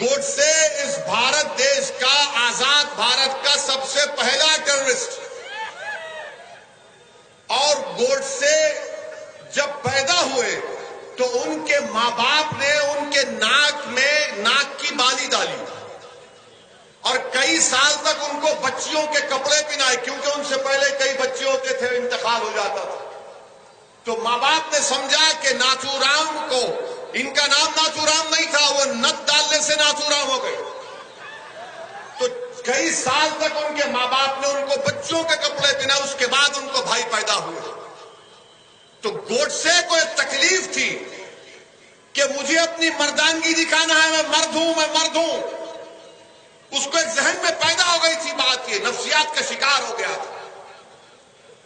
گوڈسے اس بھارت دیش کا، آزاد بھارت کا سب سے پہلا ٹیررسٹ، اور گوڈسے جب پیدا ہوئے تو ان کے ماں باپ نے ان کے ناک میں ناک کی بالی ڈالی اور کئی سال تک ان کو بچیوں کے کپڑے پہنائے، کیونکہ ان سے پہلے کئی بچے ہوتے تھے، انتقال ہو جاتا تھا۔ تو ماں باپ نے سمجھا کہ ناتھو رام کو، ان کا نام ناتھو رام نہیں تھا، وہ نت ڈالنے سے ناتھو رام ہو گئے۔ تو کئی سال تک ان کے ماں باپ نے ان کو بچوں کے کپڑے پہنائے، اس کے بعد ان کو بھائی پیدا ہوئے۔ تو گوڈسے کو ایک تکلیف تھی کہ مجھے اپنی مردانگی دکھانا ہے، میں مرد ہوں، میں مرد ہوں۔ اس کو ایک ذہن میں پیدا ہو گئی تھی بات، یہ نفسیات کا شکار ہو گیا تھا۔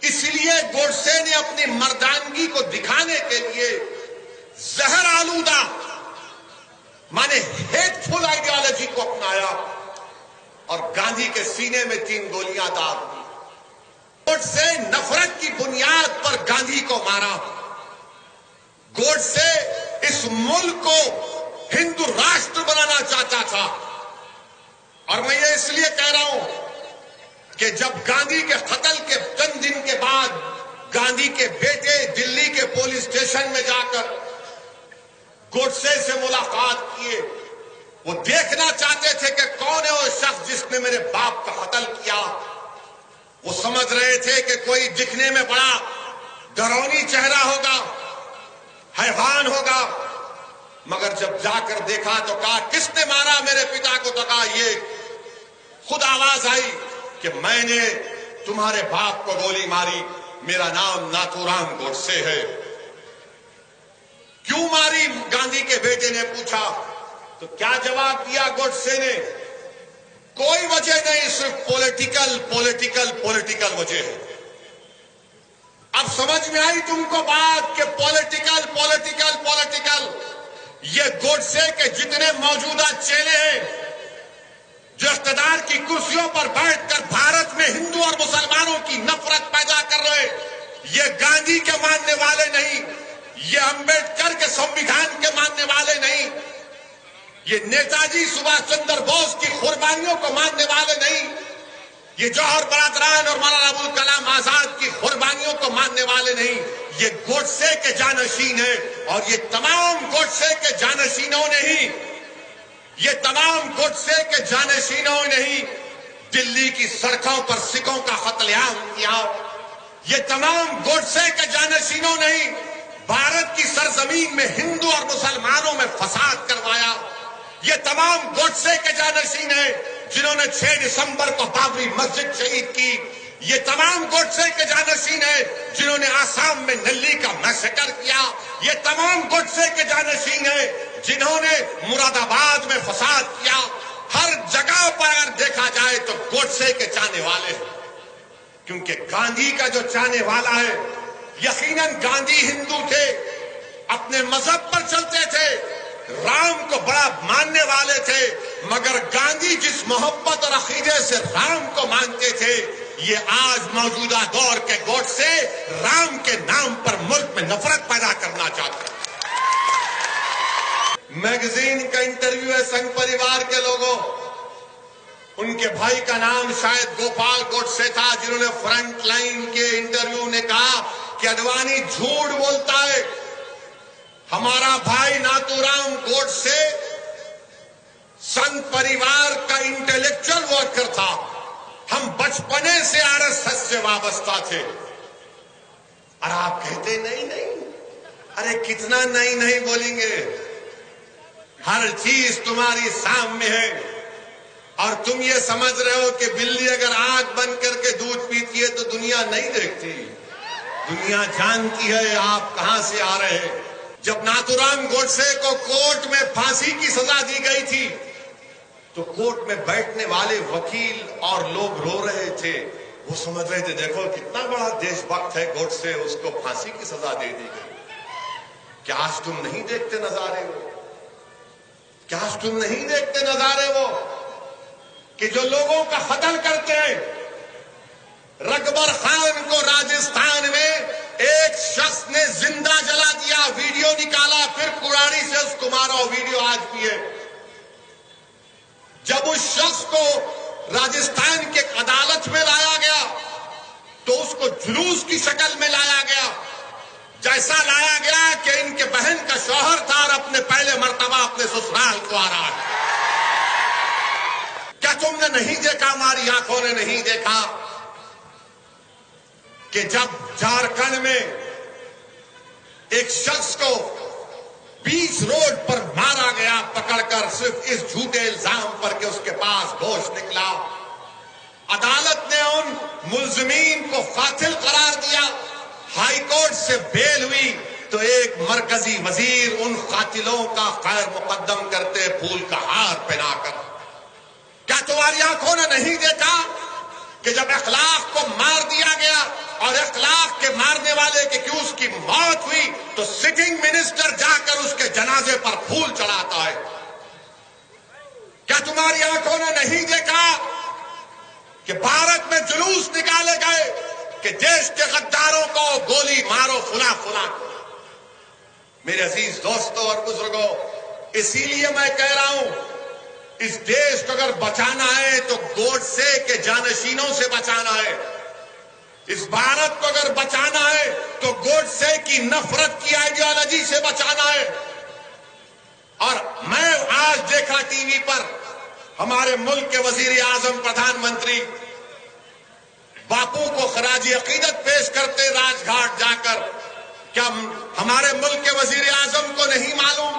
اس لیے گوڈسے نے اپنی مردانگی کو دکھانے کے لیے زہر آلودہ مانے ہیٹ فل آئیڈیالوجی کو اپنایا اور گاندھی کے سینے میں 3 گولیاں داغ دی۔ گوڈسے نفرت کی بنیاد پر گاندھی کو مارا۔ گوڈسے اس ملک کو ہندو راشٹر بنانا چاہتا تھا، اور میں یہ اس لیے کہہ رہا ہوں کہ جب گاندھی کے قتل کے چند دن کے بعد گاندھی کے بیٹے دلی کے پولیس اسٹیشن میں جا کر گوڈسے سے ملاقات کیے، وہ دیکھنا چاہتے تھے کہ کون ہے وہ شخص جس نے میرے باپ کا قتل کیا۔ وہ سمجھ رہے تھے کہ کوئی دکھنے میں بڑا ڈرونی چہرہ ہوگا، حیوان ہوگا، مگر جب جا کر دیکھا تو کہا کس نے مارا میرے پتا کو؟ تو کہا یہ خود آواز آئی کہ میں نے تمہارے باپ کو گولی ماری، میرا نام ناتھو رام گوڈسے ہے۔ کیوں ماری؟ گاندھی کے بیٹے نے پوچھا۔ تو کیا جواب دیا گوڈسے نے؟ کوئی وجہ نہیں، صرف پولیٹیکل وجہ ہے۔ اب سمجھ میں آئی تم کو بات کہ پولیٹیکل یہ گوڈسے کے جتنے موجودہ چیلے ہیں جو اقتدار کی کرسیوں پر بیٹھ کر بھارت میں ہندو اور مسلمانوں کی نفرت پیدا کر رہے، یہ گاندھی کے ماننے والے نہیں، یہ امبیڈکر کے سنویدھان کے ماننے والے نہیں، یہ نیتا جی سبھاش چندر بوس کی قربانیوں کو ماننے والے نہیں، یہ جوہر برادران اور مولانا ابوالکلام آزاد کی قربانیوں کو ماننے والے نہیں، یہ گوڈسے کے جانشین ہیں۔ اور یہ تمام گوڈسے کے جانشینوں نے ہی دلی کی سڑکوں پر سکھوں کا قتل عام کیا۔ یہ تمام گوڈسے کے جانشینوں نے ہی بھارت کی سرزمین میں ہندو اور مسلمانوں میں فساد کروایا۔ یہ تمام گوڈسے کے جانشین ہیں جنہوں نے 6 دسمبر کو بابری مسجد شہید کی۔ یہ تمام گوڈسے کے جانشین ہیں جنہوں نے آسام میں نلی کا میسیکر کیا۔ یہ تمام گوڈسے کے جانشین ہیں جنہوں نے مراد آباد میں فساد کیا۔ ہر جگہ پر اگر دیکھا جائے تو گوڈسے کے چاہنے والے ہیں، کیونکہ گاندھی کا جو چاہنے والا ہے، یقیناً گاندھی ہندو تھے، اپنے مذہب پر چلتے تھے، رام کو بڑا ماننے والے تھے، مگر گاندھی جس محبت اور عقیدے سے رام کو مانتے تھے، یہ آج موجودہ دور کے گوڈسے رام کے نام پر ملک میں نفرت پیدا کرنا چاہتے ہیں۔ میگزین کا انٹرویو ہے سنگھ پریوار کے لوگوں، ان کے بھائی کا نام شاید گوپال گوڈسے تھا، جنہوں نے فرنٹ لائن کے انٹرویو نے کہا کہ اڈوانی جھوٹ بولتا ہے، ہمارا بھائی ناتھو رام گوڈسے سنگھ پریوار کا انٹلیکچوئل ورکر تھا، ہم بچپنے سے RSS سے وابستہ تھے۔ اور آپ کہتے نہیں، ارے کتنا نہیں بولیں گے، ہر چیز تمہاری سامنے ہے، اور تم یہ سمجھ رہے ہو کہ بلی اگر آنکھ بند کر کے دودھ پیتی ہے تو دنیا نہیں دیکھتی، دنیا جانتی ہے آپ کہاں سے آ رہے ہیں۔ جب ناتھو رام گوڈسے کو کورٹ میں پھانسی کی سزا دی گئی تھی تو کورٹ میں بیٹھنے والے وکیل اور لوگ رو رہے تھے، وہ سمجھ رہے تھے دیکھو کتنا بڑا دیش بھکت ہے گوڈسے، اس کو پھانسی کی سزا دے دی گئی۔ کیا آج تم نہیں دیکھتے نظارے وہ؟ کیا آج تم نہیں دیکھتے نظارے وہ کہ جو لوگوں کا قتل کرتے ہیں؟ رکبر خان کو راجستھان میں ایک شخص نے زندہ جلا دیا، ویڈیو نکالا، پھر کڑاڑی سے اس کو مارا، ویڈیو آج بھی ہے۔ جب اس شخص کو راجستھان کے عدالت میں لایا گیا تو اس کو جلوس کی شکل میں لایا گیا، جیسا لایا گیا کہ ان کے بہن کا شوہر تھا اور اپنے پہلے مرتبہ اپنے سسرال کو آ رہا ہے۔ کیا تم نے نہیں دیکھا، ہماری آنکھوں نے نہیں دیکھا کہ جب جھارکھنڈ میں ایک شخص کو بیچ روڈ پر مارا گیا پکڑ کر، صرف اس جھوٹے الزام پر کہ اس کے پاس گوشت نکلا، عدالت نے ان ملزمین کو قاتل قرار دیا، ہائی کورٹ سے بیل ہوئی تو ایک مرکزی وزیر ان قاتلوں کا خیر مقدم کرتے پھول کا ہار پہنا کر۔ کیا تمہاری آنکھوں نے نہیں دیکھا کہ جب اخلاق کو مار دیا گیا اور اخلاق کے مارنے والے کے کیوں اس کی موت ہوئی تو سٹنگ منسٹر جا کر اس کے جنازے پر پھول چڑھاتا ہے؟ کیا تمہاری آنکھوں نے نہیں دیکھا کہ بھارت میں جلوس نکالے گئے کہ دیش کے غداروں کو گولی مارو فلاں فلاں؟ میرے عزیز دوستوں اور بزرگوں، اسی لیے میں کہہ رہا ہوں اس دیش کو اگر بچانا ہے تو گوڈسے کے جانشینوں سے بچانا ہے، اس بھارت کو اگر بچانا ہے تو گوڈسے کی نفرت کی آئیڈیالوجی سے بچانا ہے۔ اور میں آج دیکھا ٹی وی پر ہمارے ملک کے وزیر اعظم پردھان منتری باپو کو خراج عقیدت پیش کرتے راج گھاٹ جا کر۔ کیا ہمارے ملک کے وزیر اعظم کو نہیں معلوم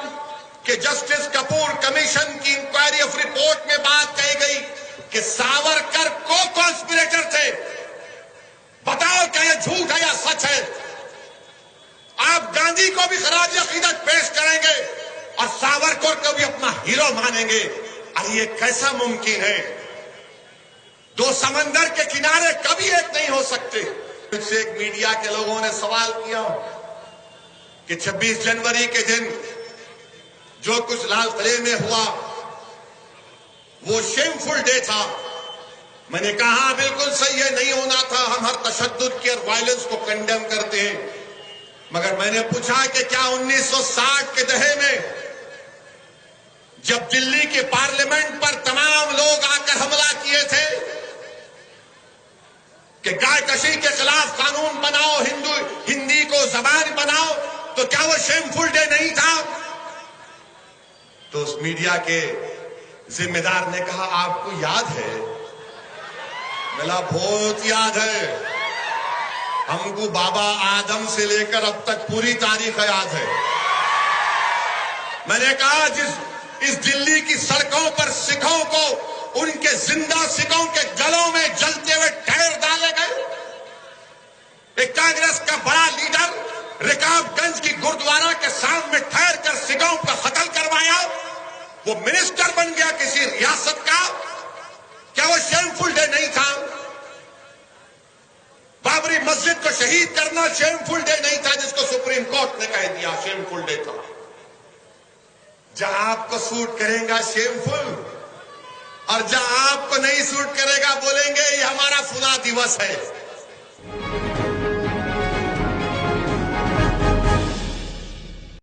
کہ جسٹس کپور کمیشن کی انکوائری آف رپورٹ میں بات کہی گئی کہ ساورکر کو کانسپریٹر تھے؟ بتاؤ کیا یہ جھوٹ ہے یا سچ ہے؟ آپ گاندھی کو بھی خراج عقیدت پیش کریں گے اور ساورکر کو بھی اپنا ہیرو مانیں گے؟ ارے یہ کیسا ممکن ہے؟ دو سمندر کے کنارے کبھی ایک نہیں ہو سکتے۔ پھر سے ایک میڈیا کے لوگوں نے سوال کیا کہ 26 جنوری کے دن جو کچھ لال قلعے میں ہوا وہ شیمفل ڈے تھا۔ میں نے کہا بالکل صحیح ہے، نہیں ہونا تھا، ہم ہر تشدد کی اور وائلنس کو کنڈیم کرتے ہیں، مگر میں نے پوچھا کہ کیا 1960 کے دہے میں جب دلی کے پارلیمنٹ پر تمام لوگ آ کر حملہ کیے تھے کہ گائے کشی کے خلاف قانون بناؤ، ہندی کو زبان بناؤ، تو کیا وہ شیمفل ڈے نہیں تھا؟ تو اس میڈیا کے ذمہ دار نے کہا آپ کو یاد ہے؟ ملا بہت یاد ہے، ہم کو بابا آدم سے لے کر اب تک پوری تاریخ یاد ہے۔ میں نے کہا اس دلی کی سڑکوں پر سکھوں کو ان کے زندہ سکھوں کے گلوں میں جلتے ہوئے ٹائر ڈالے گئے۔ ایک کانگریس کا بڑا لیڈر رکاب گنج کی گردوارہ کے سامنے ٹھہر کر سکھوں کو قتل کروایا، وہ منسٹر بن گیا کسی ریاست کا، کیا وہ شیمفل ڈے نہیں تھا؟ بابری مسجد کو شہید کرنا شیمفل ڈے نہیں تھا جس کو سپریم کورٹ نے کہہ دیا شیمفل ڈے تھا؟ جہاں آپ کو سوٹ کرے گا شیمفل، اور جہاں آپ کو نہیں سوٹ کرے گا بولیں گے یہ ہمارا فلاں دیوس ہے۔